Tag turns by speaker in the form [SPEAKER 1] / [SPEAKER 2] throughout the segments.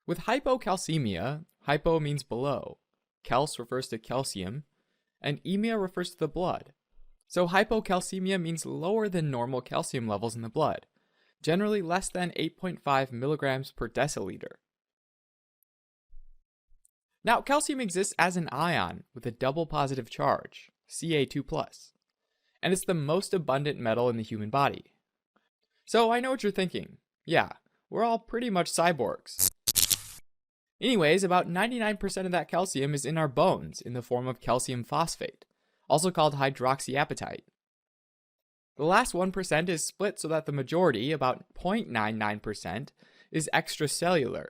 [SPEAKER 1] With hypocalcemia, hypo means below, calc refers to calcium, and emia refers to the blood. So hypocalcemia means lower than normal calcium levels in the blood, generally less than 8.5 milligrams per deciliter. Now, calcium exists as an ion with a double positive charge, Ca2+, and it's the most abundant metal in the human body. So I know what you're thinking. Yeah, we're all pretty much cyborgs. Anyways, about 99% of that calcium is in our bones in the form of calcium phosphate, also called hydroxyapatite. The last 1% is split so that the majority, about 0.99%, is extracellular,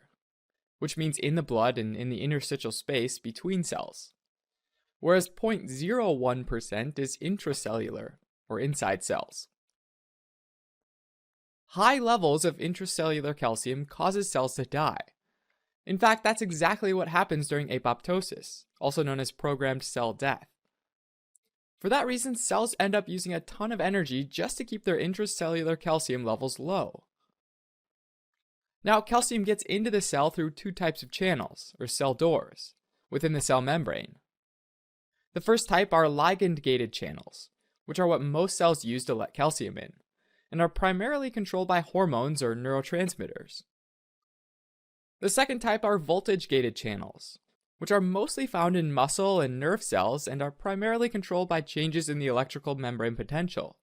[SPEAKER 1] which means in the blood and in the interstitial space between cells, whereas 0.01% is intracellular, or inside cells. High levels of intracellular calcium causes cells to die. In fact, that's exactly what happens during apoptosis, also known as programmed cell death. For that reason, cells end up using a ton of energy just to keep their intracellular calcium levels low. Now, calcium gets into the cell through two types of channels, or cell doors, within the cell membrane. The first type are ligand-gated channels, which are what most cells use to let calcium in, and are primarily controlled by hormones or neurotransmitters. The second type are voltage-gated channels, which are mostly found in muscle and nerve cells and are primarily controlled by changes in the electrical membrane potential.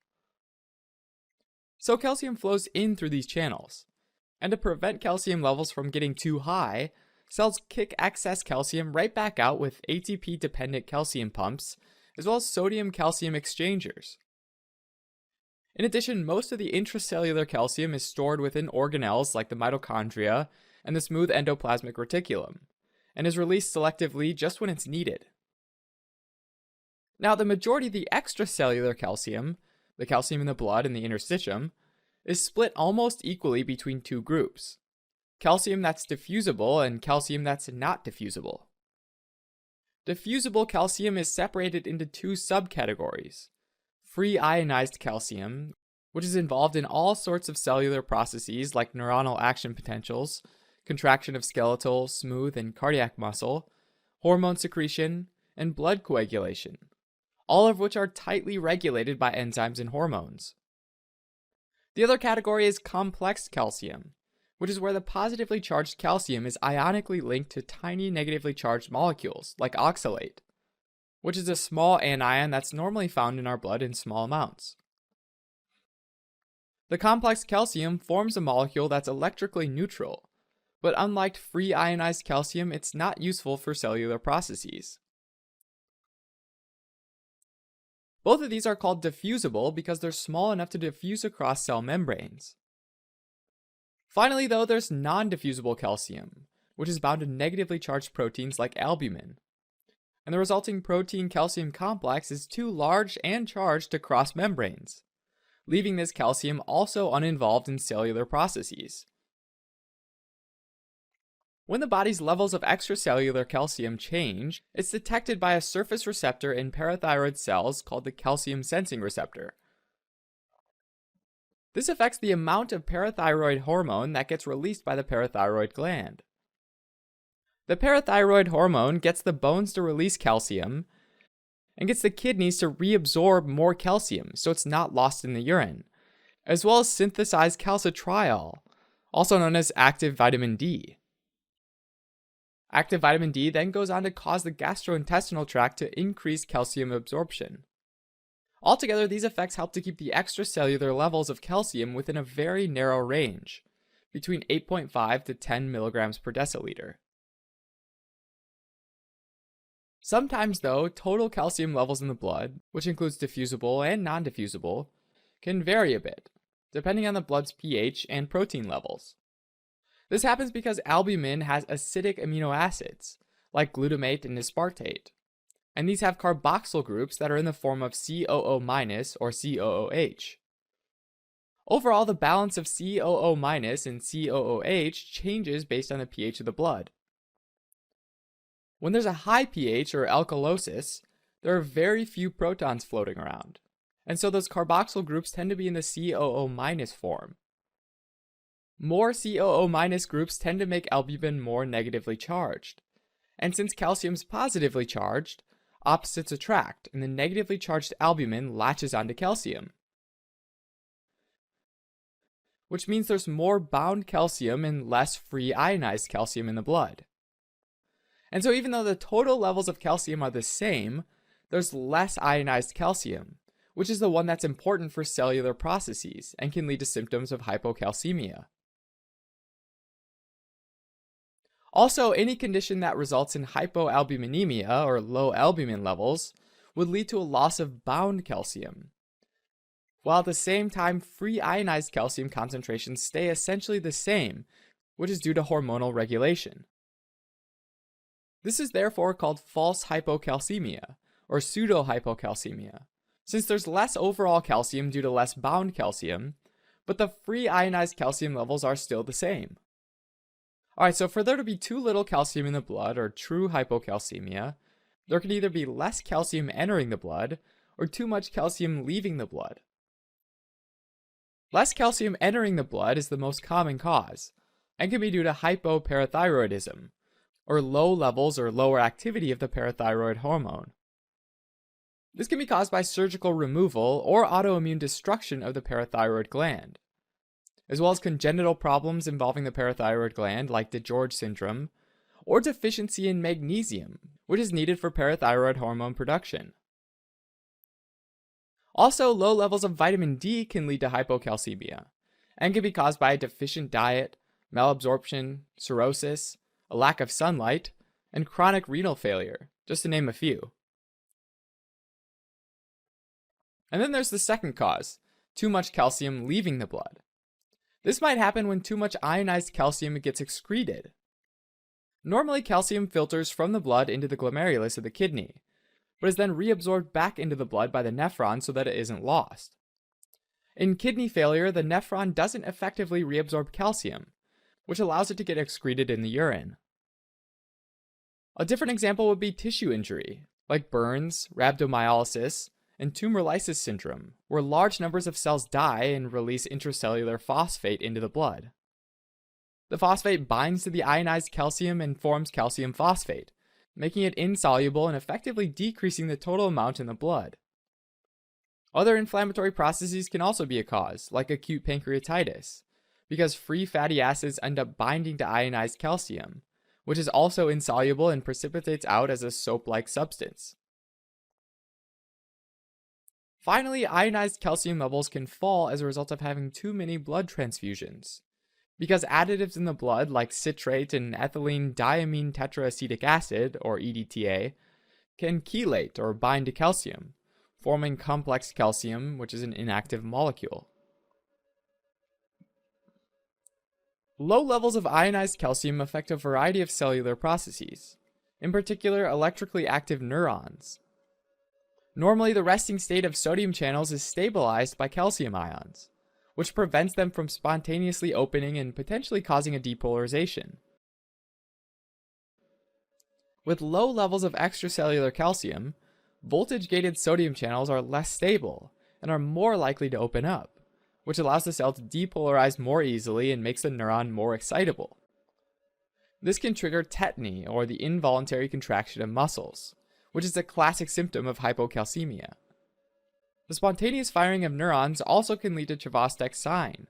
[SPEAKER 1] So calcium flows in through these channels, and to prevent calcium levels from getting too high, cells kick excess calcium right back out with ATP-dependent calcium pumps, as well as sodium-calcium exchangers. In addition, most of the intracellular calcium is stored within organelles like the mitochondria and the smooth endoplasmic reticulum, and is released selectively just when it's needed. Now, the majority of the extracellular calcium, the calcium in the blood and the interstitium, is split almost equally between two groups: calcium that's diffusible and calcium that's not diffusible. Diffusible calcium is separated into two subcategories: free ionized calcium, which is involved in all sorts of cellular processes like neuronal action potentials, contraction of skeletal, smooth, and cardiac muscle, hormone secretion, and blood coagulation, all of which are tightly regulated by enzymes and hormones. The other category is complex calcium, which is where the positively charged calcium is ionically linked to tiny negatively charged molecules, like oxalate, which is a small anion that's normally found in our blood in small amounts. The complex calcium forms a molecule that's electrically neutral, but unlike free ionized calcium, it's not useful for cellular processes. Both of these are called diffusible because they're small enough to diffuse across cell membranes. Finally, though, there's non-diffusible calcium, which is bound to negatively charged proteins like albumin, and the resulting protein-calcium complex is too large and charged to cross membranes, leaving this calcium also uninvolved in cellular processes. When the body's levels of extracellular calcium change, it's detected by a surface receptor in parathyroid cells called the calcium sensing receptor. This affects the amount of parathyroid hormone that gets released by the parathyroid gland. The parathyroid hormone gets the bones to release calcium and gets the kidneys to reabsorb more calcium so it's not lost in the urine, as well as synthesize calcitriol, also known as active vitamin D. Active vitamin D then goes on to cause the gastrointestinal tract to increase calcium absorption. Altogether, these effects help to keep the extracellular levels of calcium within a very narrow range, between 8.5 to 10 milligrams per deciliter. Sometimes, though, total calcium levels in the blood, which includes diffusible and non-diffusible, can vary a bit, depending on the blood's pH and protein levels. This happens because albumin has acidic amino acids, like glutamate and aspartate, and these have carboxyl groups that are in the form of COO- or COOH. Overall, the balance of COO- and COOH changes based on the pH of the blood. When there's a high pH or alkalosis, there are very few protons floating around, and so those carboxyl groups tend to be in the COO- form. More COO- groups tend to make albumin more negatively charged. And since calcium's positively charged, opposites attract, and the negatively charged albumin latches onto calcium, which means there's more bound calcium and less free ionized calcium in the blood. And so even though the total levels of calcium are the same, there's less ionized calcium, which is the one that's important for cellular processes and can lead to symptoms of hypocalcemia. Also, any condition that results in hypoalbuminemia, or low albumin levels, would lead to a loss of bound calcium, while at the same time free ionized calcium concentrations stay essentially the same, which is due to hormonal regulation. This is therefore called false hypocalcemia, or pseudo-hypocalcemia, since there's less overall calcium due to less bound calcium, but the free ionized calcium levels are still the same. Alright, so for there to be too little calcium in the blood, or true hypocalcemia, there could either be less calcium entering the blood, or too much calcium leaving the blood. Less calcium entering the blood is the most common cause, and can be due to hypoparathyroidism, or low levels or lower activity of the parathyroid hormone. This can be caused by surgical removal or autoimmune destruction of the parathyroid gland, as well as congenital problems involving the parathyroid gland like DeGeorge syndrome, or deficiency in magnesium, which is needed for parathyroid hormone production. Also, low levels of vitamin D can lead to hypocalcemia, and can be caused by a deficient diet, malabsorption, cirrhosis, a lack of sunlight, and chronic renal failure, just to name a few. And then there's the second cause, too much calcium leaving the blood. This might happen when too much ionized calcium gets excreted. Normally, calcium filters from the blood into the glomerulus of the kidney, but is then reabsorbed back into the blood by the nephron so that it isn't lost. In kidney failure, the nephron doesn't effectively reabsorb calcium, which allows it to get excreted in the urine. A different example would be tissue injury, like burns, rhabdomyolysis, and tumor lysis syndrome, where large numbers of cells die and release intracellular phosphate into the blood. The phosphate binds to the ionized calcium and forms calcium phosphate, making it insoluble and effectively decreasing the total amount in the blood. Other inflammatory processes can also be a cause, like acute pancreatitis, because free fatty acids end up binding to ionized calcium, which is also insoluble and precipitates out as a soap-like substance. Finally, ionized calcium levels can fall as a result of having too many blood transfusions, because additives in the blood like citrate and ethylene diamine tetraacetic acid, or EDTA, can chelate or bind to calcium, forming complex calcium, which is an inactive molecule. Low levels of ionized calcium affect a variety of cellular processes, in particular electrically active neurons. Normally, the resting state of sodium channels is stabilized by calcium ions, which prevents them from spontaneously opening and potentially causing a depolarization. With low levels of extracellular calcium, voltage-gated sodium channels are less stable and are more likely to open up, which allows the cell to depolarize more easily and makes the neuron more excitable. This can trigger tetany, or the involuntary contraction of muscles, which is a classic symptom of hypocalcemia. The spontaneous firing of neurons also can lead to Chvostek's sign,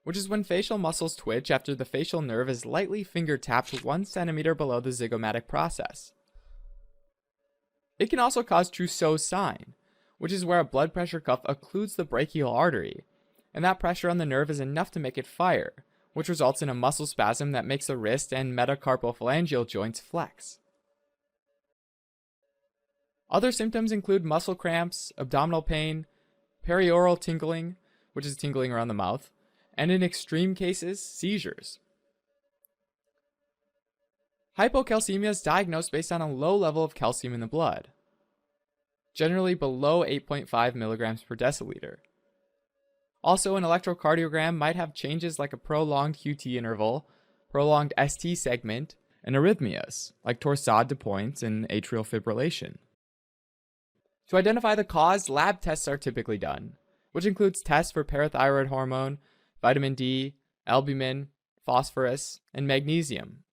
[SPEAKER 1] which is when facial muscles twitch after the facial nerve is lightly finger-tapped 1 centimeter below the zygomatic process. It can also cause Trousseau's sign, which is where a blood pressure cuff occludes the brachial artery, and that pressure on the nerve is enough to make it fire, which results in a muscle spasm that makes the wrist and metacarpophalangeal joints flex. Other symptoms include muscle cramps, abdominal pain, perioral tingling, which is tingling around the mouth, and in extreme cases, seizures. Hypocalcemia is diagnosed based on a low level of calcium in the blood, generally below 8.5 milligrams per deciliter. Also, an electrocardiogram might have changes like a prolonged QT interval, prolonged ST segment, and arrhythmias, like torsade de pointes and atrial fibrillation. To identify the cause, lab tests are typically done, which includes tests for parathyroid hormone, vitamin D, albumin, phosphorus, and magnesium.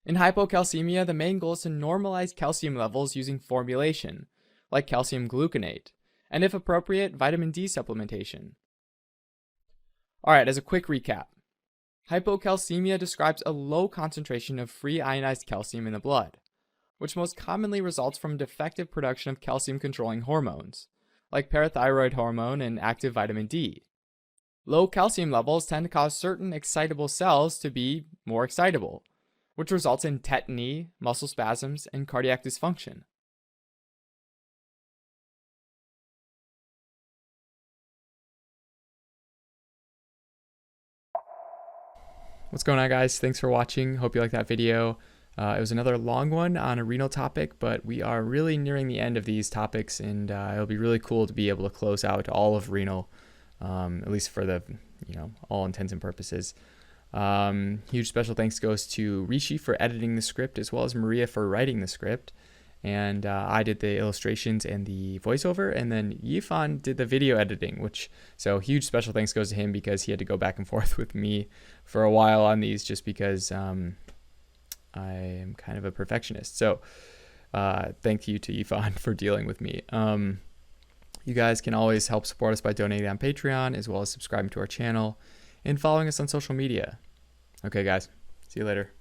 [SPEAKER 1] In hypocalcemia, the main goal is to normalize calcium levels using formulation, like calcium gluconate, and if appropriate, vitamin D supplementation. Alright, as a quick recap, hypocalcemia describes a low concentration of free ionized calcium in the blood, which most commonly results from defective production of calcium-controlling hormones, like parathyroid hormone and active vitamin D. Low calcium levels tend to cause certain excitable cells to be more excitable, which results in tetany, muscle spasms, and cardiac dysfunction. What's going on, guys? Thanks for watching. Hope you liked that video. It was another long one on a renal topic, but we are really nearing the end of these topics, and it'll be really cool to be able to close out all of renal, at least for the, all intents and purposes. Huge special thanks goes to Rishi for editing the script, as well as Maria for writing the script. And I did the illustrations and the voiceover, and then Yifan did the video editing, so huge special thanks goes to him because he had to go back and forth with me for a while on these just because I am kind of a perfectionist. So thank you to Yifan for dealing with me. You guys can always help support us by donating on Patreon, as well as subscribing to our channel and following us on social media. Okay, guys, see you later.